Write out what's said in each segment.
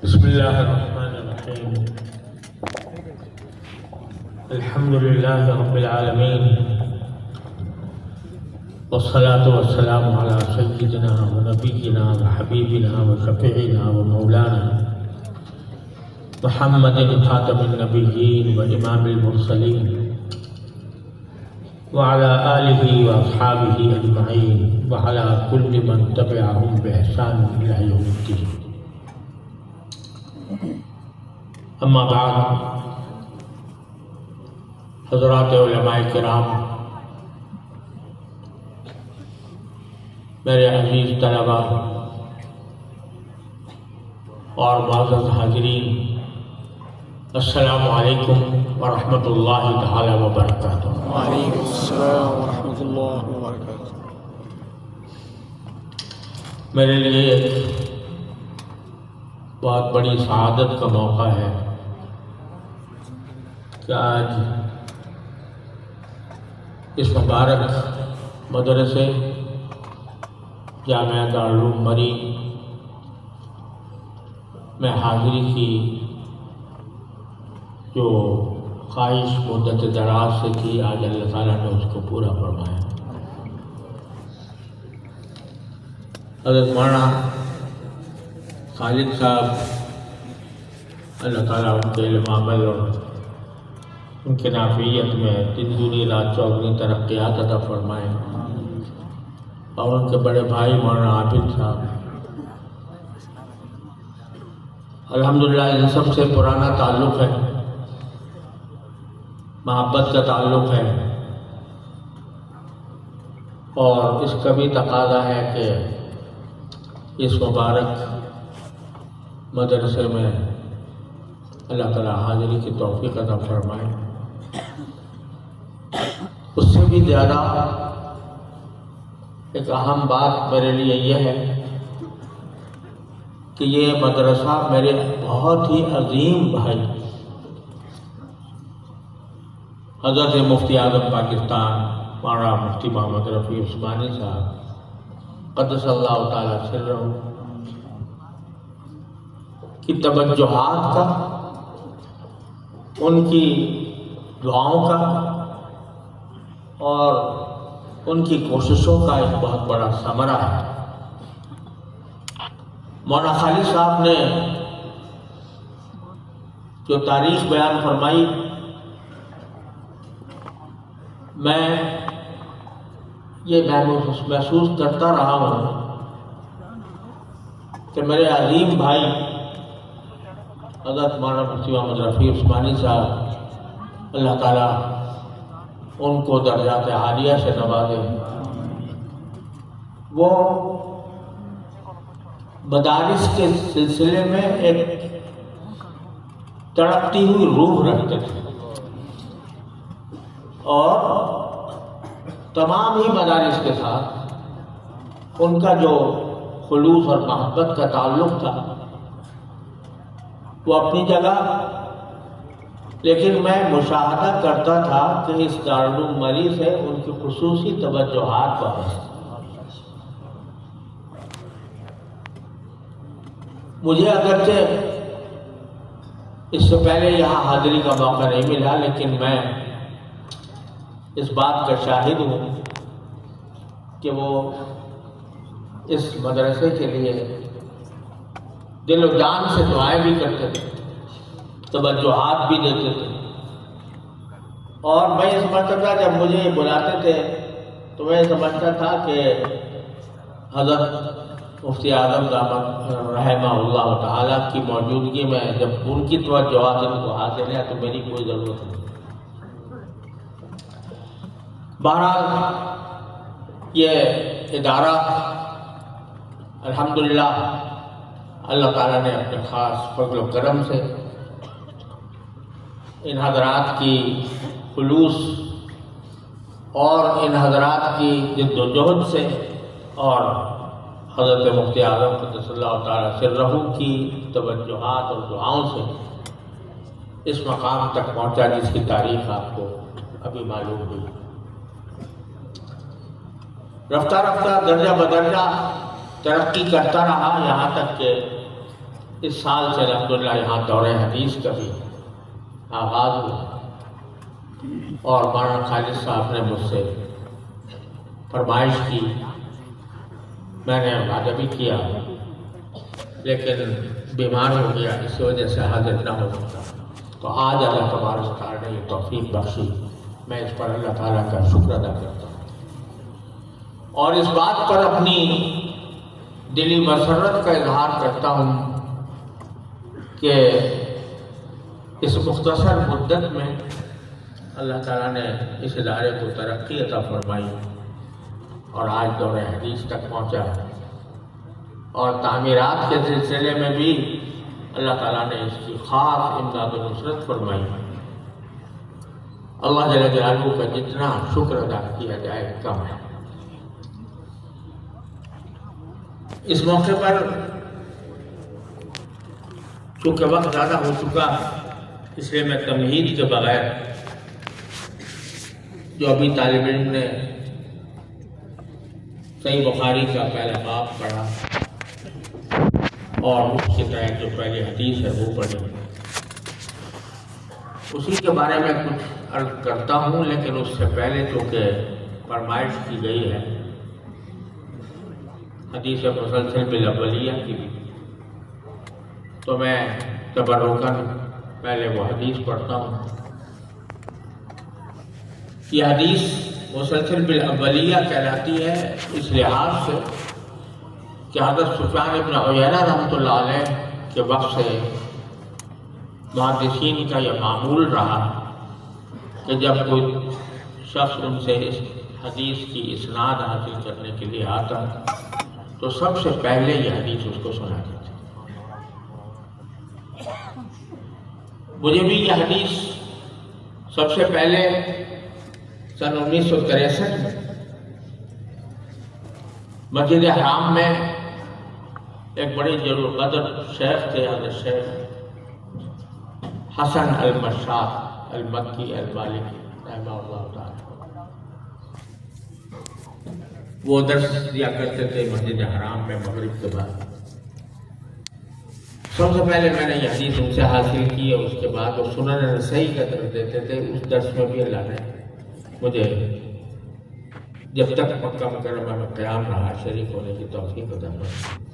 بسم الله الرحمن الرحيم. الحمد لله رب العالمين، والصلاة والسلام على سيدنا ونبينا وحبيبنا وشفيعنا ومولانا محمد خاتم النبيين وإمام المرسلين وعلى آله وأصحابه أجمعين وعلى كل من تبعهم بإحسان إلى يوم الدين. اما بعد، حضرات علماء کرام، میرے عزیز طلباء اور معزز حاضرین، السلام علیکم ورحمۃ اللہ تعالی وبرکاتہ۔ وعلیکم السلام ورحمۃ اللہ وبرکاتہ۔ میرے لیے ایک بہت بڑی سعادت کا موقع ہے کہ آج اس مبارک مدرسے جامعہ دارالعلوم مری میں حاضری کی جو خواہش مدت دراز سے تھی، آج اللہ تعالیٰ نے اس کو پورا فرمایا۔ حضرت مولانا خالد صاحب، اللہ تعالیٰ ان کے علم عمل اور ان کے نافعیت میں دن دنی رات چوگنی ترقیات عطا فرمائیں، اور ان کے بڑے بھائی مولانا عابد صاحب، الحمدللہ ان سب سے پرانا تعلق ہے، محبت کا تعلق ہے، اور اس کا بھی تقاضا ہے کہ اس مبارک مدرسے میں اللہ تعالیٰ حاضری کی توفیق عطا فرمائے۔ اس سے بھی زیادہ ایک اہم بات میرے لیے یہ ہے کہ یہ مدرسہ میرے بہت ہی عظیم بھائی حضرت مفتی اعظم پاکستان مولانا مفتی محمد رفیع عثمانی صاحب قدس اللہ تعالیٰ سرہ کی توجہات کا، ان کی دعاؤں کا اور ان کی کوششوں کا ایک بہت بڑا ثمرہ ہے۔ مولانا خالد صاحب نے جو تاریخ بیان فرمائی، میں یہ محسوس کرتا رہا ہوں کہ میرے عظیم بھائی حضرت مولانا مفتی محمد رفیع عثمانی صاحب، اللہ تعالیٰ ان کو درجات عالیہ سے نوازے، وہ مدارس کے سلسلے میں ایک تڑپتی ہوئی روح رکھتے تھے، اور تمام ہی مدارس کے ساتھ ان کا جو خلوص اور محبت کا تعلق تھا وہ اپنی جگہ، لیکن میں مشاہدہ کرتا تھا کہ اس دارالعلوم مری سے ان کی خصوصی توجہات بہت ہیں۔ مجھے اگرچہ اس سے پہلے یہاں حاضری کا موقع نہیں ملا، لیکن میں اس بات کا شاہد ہوں کہ وہ اس مدرسے کے لیے دل و جان سے دعائیں بھی کرتے تھے، توجہات بھی دیتے تھے، اور میں یہ سمجھتا تھا جب مجھے بلاتے تھے تو میں سمجھتا تھا کہ حضرت مفتی اعظم دامت رحمہ اللہ تعالیٰ کی موجودگی میں جب ان کی توجہات ان کو حاصل ہے تو میری کوئی ضرورت نہیں۔ بہرحال یہ ادارہ الحمدللہ اللہ تعالیٰ نے اپنے خاص فضل و کرم سے ان حضرات کی خلوص اور ان حضرات کی جد و جہد سے اور حضرت مفتی اعظم قدس اللہ تعالیٰ سرہ کی توجہات اور دعاؤں سے اس مقام تک پہنچا جس کی تاریخ آپ کو ابھی معلوم ہوئی۔ رفتہ رفتہ درجہ بدرجہ ترقی کرتا رہا، یہاں تک کہ اس سال سے الحمدللہ یہاں دورہ حدیث کا بھی آغاز ہوا اور مولانا خالد صاحب نے مجھ سے فرمائش کی، میں نے وعدہ بھی کیا لیکن بیمار ہو گیا، اس وجہ سے حاضر نہ ہو سکتا۔ تو آج اللہ تبارک و تعالیٰ نے یہ توفیق بخشی، میں اس پر اللہ تعالیٰ کا شکر ادا کرتا ہوں اور اس بات پر اپنی دلی مسرت کا اظہار کرتا ہوں کہ اس مختصر مدت میں اللہ تعالیٰ نے اس ادارے کو ترقی عطا فرمائی اور آج دورہ حدیث تک پہنچا، اور تعمیرات کے سلسلے میں بھی اللہ تعالیٰ نے اس کی خاص امداد و نصرت فرمائی۔ اللہ جل جلالہ کا جتنا شکر ادا کیا جائے کم ہے۔ اس موقع پر چونکہ وقت زیادہ ہو چکا، اس لیے میں تمہید کے بغیر جو ابھی طالب علم نے صحیح بخاری کا پہلا باب پڑھا اور اس کے تحت جو پہلی حدیث ہے وہ پڑھی، اسی کے بارے میں کچھ عرض کرتا ہوں، لیکن اس سے پہلے چونکہ فرمائش کی گئی ہے حدیث مسلسل بالاولیہ کی بھی، تو میں تبرکاً پہلے وہ حدیث پڑھتا ہوں۔ یہ حدیث مسلسل بالاولیہ کہلاتی ہے اس لحاظ سے کہ حضرت سفیان بن عیینہ رحمۃ اللہ علیہ کے وقت سے محدثین کا یہ معمول رہا کہ جب کوئی شخص ان سے اس حدیث کی اسناد حاصل کرنے کے لیے آتا تو سب سے پہلے یہ حدیث اس کو سناتے تھے۔ مجھے بھی یہ حدیث سب سے پہلے سن 1963 میں مسجد حرام میں ایک بڑے جلیل قدر شیخ تھے، حضرت شیخ حسن المشاط المکی المالکی رحمہ اللہ تعالی، وہ درس دیا کرتے تھے مسجد حرام میں مغرب کے بعد۔ سب سے پہلے میں نے یہ حدیث ان سے حاصل کی اور اس کے بعد وہ سنن نسائی کا درس دیتے تھے۔ اس درس میں بھی اللہ نے مجھے جب تک مکہ مکرمہ میں قیام رہا شریک ہونے کی توفیق عطا فرمائی۔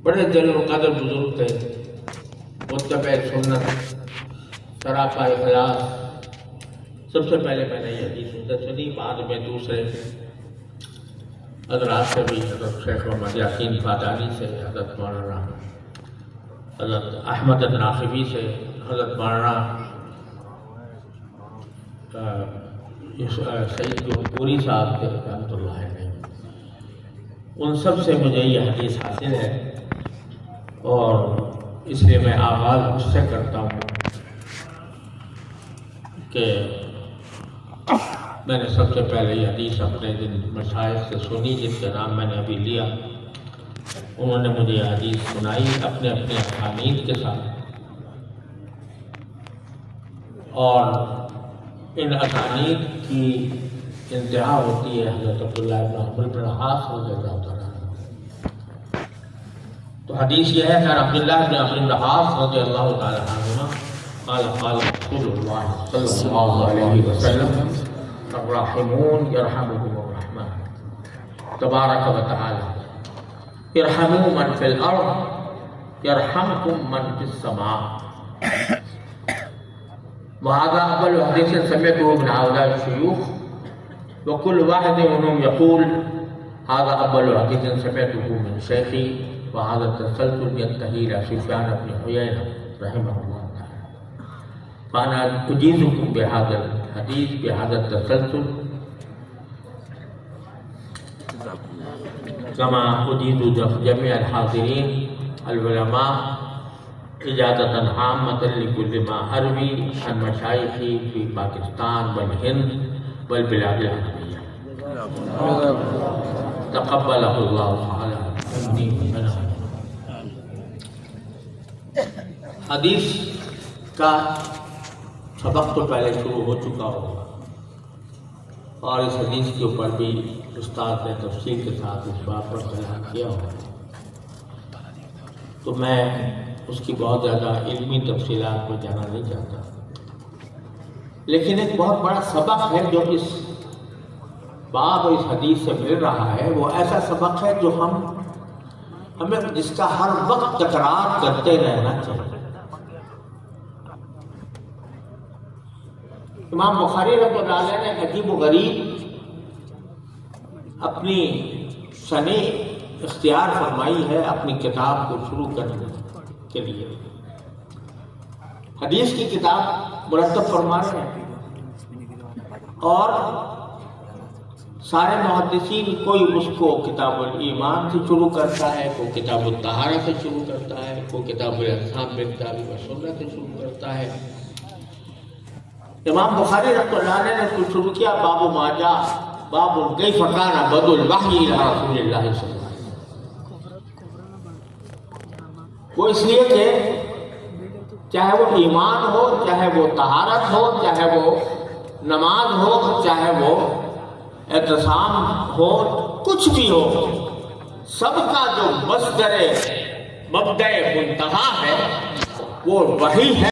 بڑے جلیل قدر بزرگ تھے، متبع سنت، سراپا اخلاص۔ سب سے پہلے میں نے یہ حدیث ان سے سنی، بعد میں دوسرے حضرات سے بھی، حضرت شیخ محمد یاسین فادانی سے، حضرت مولانا حضرت احمد الناقبی سے، حضرت مولانا سید پوری صاحب کے رحمۃ اللہ علیہ، ان سب سے مجھے یہ حدیث حاصل ہے اور اس لیے میں آغاز اس سے کرتا ہوں کہ میں نے سب سے پہلے یہ حدیث اپنے جن مشائخ سے سنی جن کے نام میں نے ابھی لیا، انہوں نے مجھے یہ حدیث سنائی اپنے اپنے اسانید کے ساتھ، اور ان اسانید کی انتہا ہوتی ہے حضرت عبداللہ بن عمرو بن العاص رضی اللہ تعالیٰ عنہ۔ تو حدیث یہ ہے کہ عبداللہ بن عمرو بن العاص رضی اللہ تعالیٰ عنہ قال قال رسول اللہ صلی اللہ علیہ وسلم الراحمون یرحمهم الرحمن تبارک و تعالی ارحموا من فی الارض یرحمکم من فی السماء۔ وهذا أول حديث سمعته من هؤلاء الشيوخ وكل واحد منهم يقول هذا أول حديث سمعته من شيخي، وهذا التسلسل ينتهي إلى سفيان بن عيينة رحمه الله تعالى، فأنا أجيزكم بهذا الحديث بهذا التسلسل كما أجيز جميع الحاضرين العلماء إجازة عامة لكل ما أروي عن مشايخي في باكستان والهند والبلاد العربية تقبله الله تعالى مني ومنهم۔ حدیث کا سبق تو پہلے شروع ہو چکا ہوگا اور اس حدیث کے اوپر بھی استاد نے تفصیل کے ساتھ اس بات پر بیان کیا ہوگا، تو میں اس کی بہت زیادہ علمی تفصیلات میں جانا نہیں چاہتا، لیکن ایک بہت بڑا سبق ہے جو اس باب اس حدیث سے مل رہا ہے، وہ ایسا سبق ہے جو ہمیں جس کا ہر وقت تکرار کرتے رہنا چاہیے۔ امام بخاری رحمۃ اللہ علیہ نے عجیب و غریب اپنی سنی اختیار فرمائی ہے اپنی کتاب کو شروع کرنے کے لیے۔ حدیث کی کتاب مرتب فرما رہے ہیں، اور سارے محدثین کوئی اس کو کتاب الایمان سے شروع کرتا ہے، کوئی کتاب الطہارہ سے شروع کرتا ہے، کوئی کتاب الاحکام بالکتاب والسنہ سے شروع کرتا ہے۔ امام بخاری رحمۃ اللہ علیہ نے کچھ شروع کیا باب ما جاء باب کیف کان بدء الوحی الی رسول اللہ صلی اللہ علیہ وسلم۔ وہ اس لیے کہ چاہے وہ ایمان ہو، چاہے وہ طہارت ہو، چاہے وہ نماز ہو، چاہے وہ اعتصام ہو، کچھ بھی ہو، سب کا جو مصدر مبدأ منتہا ہے وہ وحی ہے۔